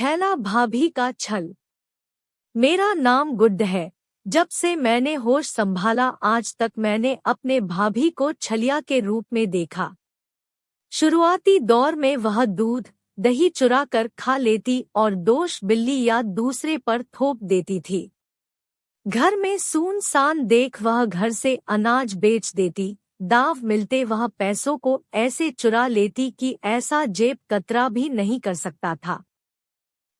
छैला भाभी का छल। मेरा नाम गुड्ड है। जब से मैंने होश संभाला आज तक मैंने अपने भाभी को छलिया के रूप में देखा। शुरुआती दौर में वह दूध दही चुरा कर खा लेती और दोष बिल्ली या दूसरे पर थोप देती थी। घर में सुनसान देख वह घर से अनाज बेच देती। दाव मिलते वह पैसों को ऐसे चुरा लेती कि ऐसा जेब कतरा भी नहीं कर सकता था।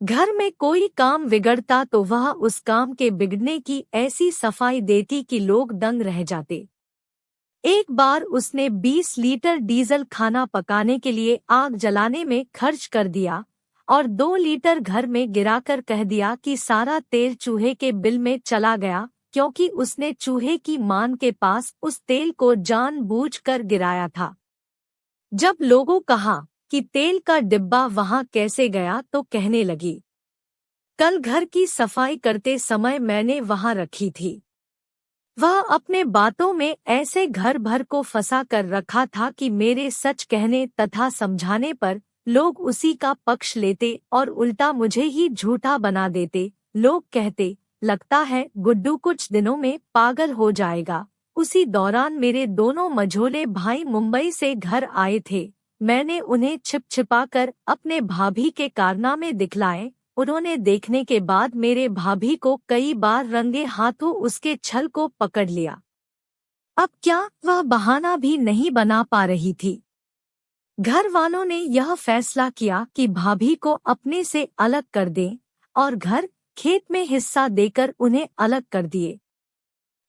घर में कोई काम बिगड़ता तो वह उस काम के बिगड़ने की ऐसी सफाई देती कि लोग दंग रह जाते। एक बार उसने 20 लीटर डीजल खाना पकाने के लिए आग जलाने में खर्च कर दिया और 2 लीटर घर में गिराकर कह दिया कि सारा तेल चूहे के बिल में चला गया, क्योंकि उसने चूहे की मान के पास उस तेल को जानबूझकर गिराया था। जब लोगों कहा कि तेल का डिब्बा वहां कैसे गया तो कहने लगी, कल घर की सफाई करते समय मैंने वहां रखी थी। वह अपने बातों में ऐसे घर भर को फंसा कर रखा था कि मेरे सच कहने तथा समझाने पर लोग उसी का पक्ष लेते और उल्टा मुझे ही झूठा बना देते। लोग कहते, लगता है गुड्डू कुछ दिनों में पागल हो जाएगा। उसी दौरान मेरे दोनों मझोले भाई मुंबई से घर आए थे। मैंने उन्हें छिपा-कर अपने भाभी के कारनामे दिखलाए। उन्होंने देखने के बाद मेरे भाभी को कई बार रंगे हाथों उसके छल को पकड़ लिया। अब क्या वह बहाना भी नहीं बना पा रही थी। घर वालों ने यह फैसला किया कि भाभी को अपने से अलग कर दें और घर खेत में हिस्सा देकर उन्हें अलग कर दिए।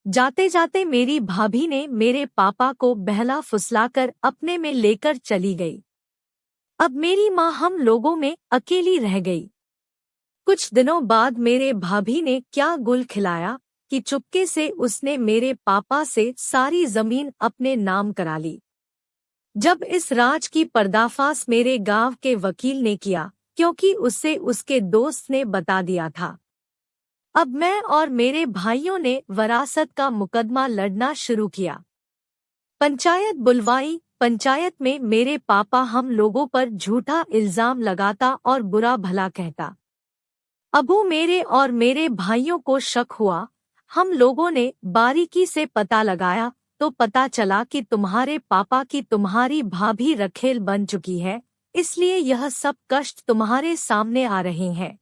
जाते जाते मेरी भाभी ने मेरे पापा को बहला फुसलाकर अपने में लेकर चली गई। अब मेरी माँ हम लोगों में अकेली रह गई। कुछ दिनों बाद मेरे भाभी ने क्या गुल खिलाया कि चुपके से उसने मेरे पापा से सारी जमीन अपने नाम करा ली। जब इस राज की पर्दाफाश मेरे गांव के वकील ने किया, क्योंकि उससे उसके दोस्त ने बता दिया था। अब मैं और मेरे भाइयों ने वरासत का मुकदमा लड़ना शुरू किया। पंचायत बुलवाई। पंचायत में मेरे पापा हम लोगों पर झूठा इल्जाम लगाता और बुरा भला कहता। अबू मेरे और मेरे भाइयों को शक हुआ। हम लोगों ने बारीकी से पता लगाया तो पता चला कि तुम्हारे पापा की तुम्हारी भाभी रखेल बन चुकी है, इसलिए यह सब कष्ट तुम्हारे सामने आ रहे हैं।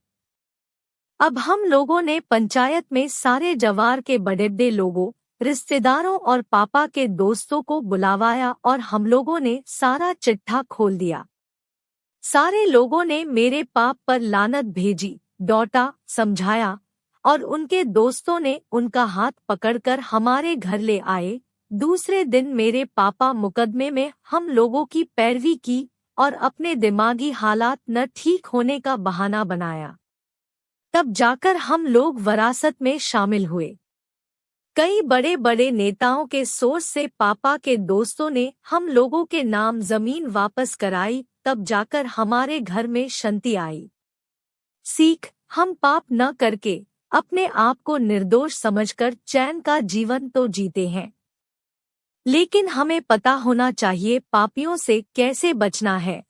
अब हम लोगों ने पंचायत में सारे जवार के बड़े लोगों, रिश्तेदारों और पापा के दोस्तों को बुलावाया और हम लोगों ने सारा चिट्ठा खोल दिया। सारे लोगों ने मेरे पाप पर लानत भेजी, डॉटा, समझाया और उनके दोस्तों ने उनका हाथ पकड़कर हमारे घर ले आए। दूसरे दिन मेरे पापा मुकदमे में हम लोगों की पैरवी की और अपने दिमागी हालात न ठीक होने का बहाना बनाया। तब जाकर हम लोग वरासत में शामिल हुए। कई बड़े बड़े नेताओं के सोर्स से पापा के दोस्तों ने हम लोगों के नाम जमीन वापस कराई। तब जाकर हमारे घर में शांति आई। सीख, हम पाप न करके अपने आप को निर्दोष समझकर चैन का जीवन तो जीते हैं, लेकिन हमें पता होना चाहिए पापियों से कैसे बचना है।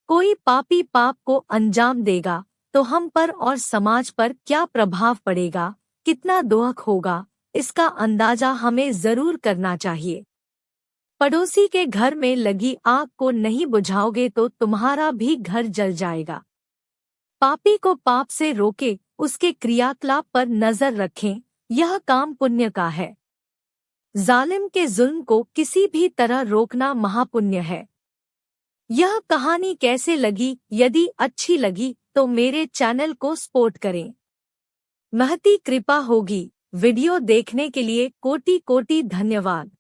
कोई पापी पाप को अंजाम देगा तो हम पर और समाज पर क्या प्रभाव पड़ेगा, कितना दुख होगा, इसका अंदाजा हमें जरूर करना चाहिए। पड़ोसी के घर में लगी आग को नहीं बुझाओगे तो तुम्हारा भी घर जल जाएगा। पापी को पाप से रोके, उसके क्रियाकलाप पर नजर रखें, यह काम पुण्य का है। जालिम के जुल्म को किसी भी तरह रोकना महापुण्य है। यह कहानी कैसे लगी? यदि अच्छी लगी तो मेरे चैनल को सपोर्ट करें। महती कृपा होगी। वीडियो देखने के लिए कोटि कोटि धन्यवाद।